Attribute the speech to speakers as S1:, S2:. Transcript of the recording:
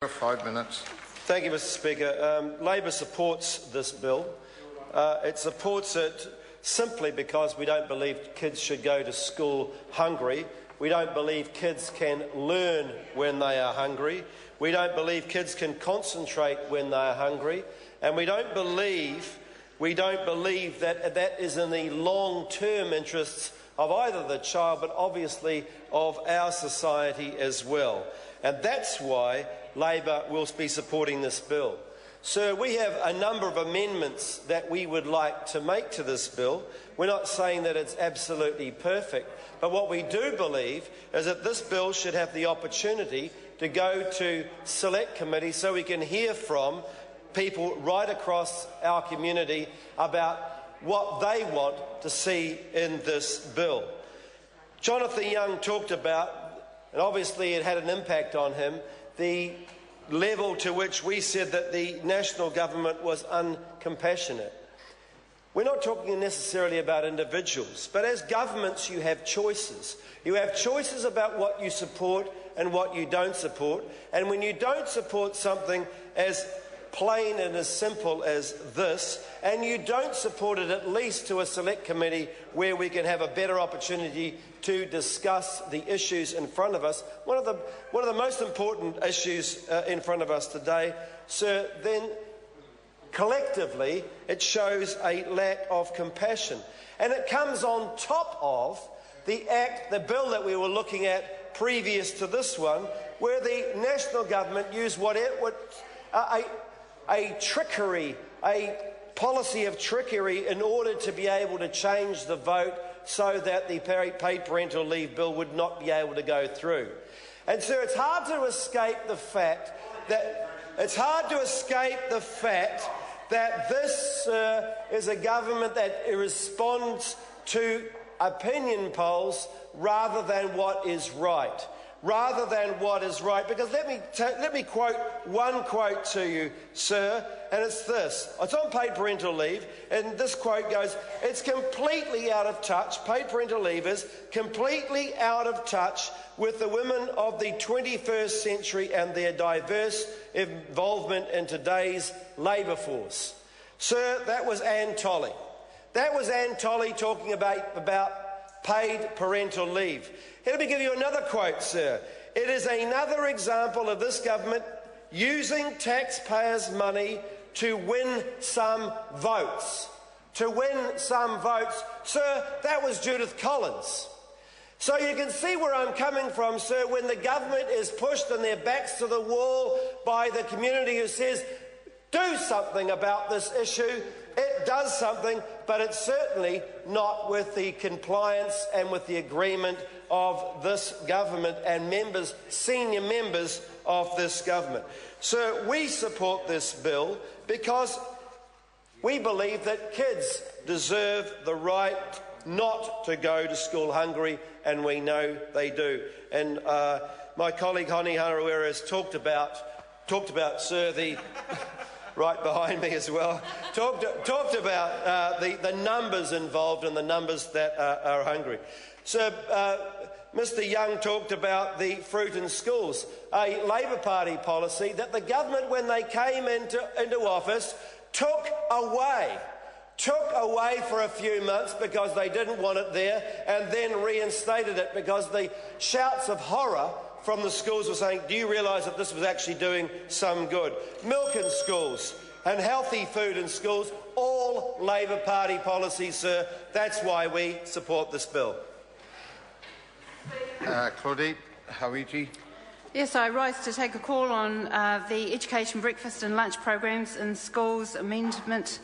S1: 5 minutes.
S2: Thank you, Mr Speaker. Labor supports this bill. It supports it simply because we don't believe kids should go to school hungry. We don't believe kids can learn when they are hungry. We don't believe kids can concentrate when they are hungry. And we don't believe that that is in the long-term interests of either the child but obviously of our society as well. And that's why Labor will be supporting this bill. Sir, we have a number of amendments that we would like to make to this bill. We're not saying that it's absolutely perfect, but what we do believe is that this bill should have the opportunity to go to select committee so we can hear from people right across our community about what they want to see in this bill. Jonathan Young talked about, and obviously it had an impact on him, the level to which we said that the national government was uncompassionate. We're not talking necessarily about individuals, but as governments you have choices. You have choices about what you support and what you don't support, and when you don't support something as plain and as simple as this, and you don't support it at least to a select committee where we can have a better opportunity to discuss the issues in front of us, one of the most important issues in front of us today, sir, then collectively it shows a lack of compassion. And it comes on top of the bill that we were looking at previous to this one, where the national government used a policy of trickery in order to be able to change the vote so that the paid parental leave bill would not be able to go through. And so it's hard to escape the fact that this is a government that responds to opinion polls rather than what is right. Because let me quote one quote to you, sir, and it's this. It's on paid parental leave, and this quote goes, "It's completely out of touch, paid parental leave is completely out of touch with the women of the 21st century and their diverse involvement in today's labour force." Sir, that was Anne Tolley. That was Anne Tolley talking about paid parental leave. Let me give you another quote, sir. "It is another example of this government using taxpayers' money to win some votes." To win some votes. Sir, that was Judith Collins. So you can see where I'm coming from, sir, when the government is pushed and their backs to the wall by the community who says, do something about this issue. It does something, but it's certainly not with the compliance and with the agreement of this government and senior members of this government. So we support this bill because we believe that kids deserve the right not to go to school hungry, and we know they do. And my colleague Honi Harawira has talked about, sir, the right behind me as well, talked about the numbers involved and the numbers that are hungry. So Mr Young talked about the fruit in schools, a Labor Party policy that the government, when they came into office, took away for a few months because they didn't want it there, and then reinstated it because the shouts of horror from the schools were saying, do you realise that this was actually doing some good? Milk in schools and healthy food in schools, all Labor Party policies, sir. That's why we support this bill.
S1: Claudine Hawiji.
S3: Yes, I rise to take a call on the education breakfast and lunch programs in schools amendment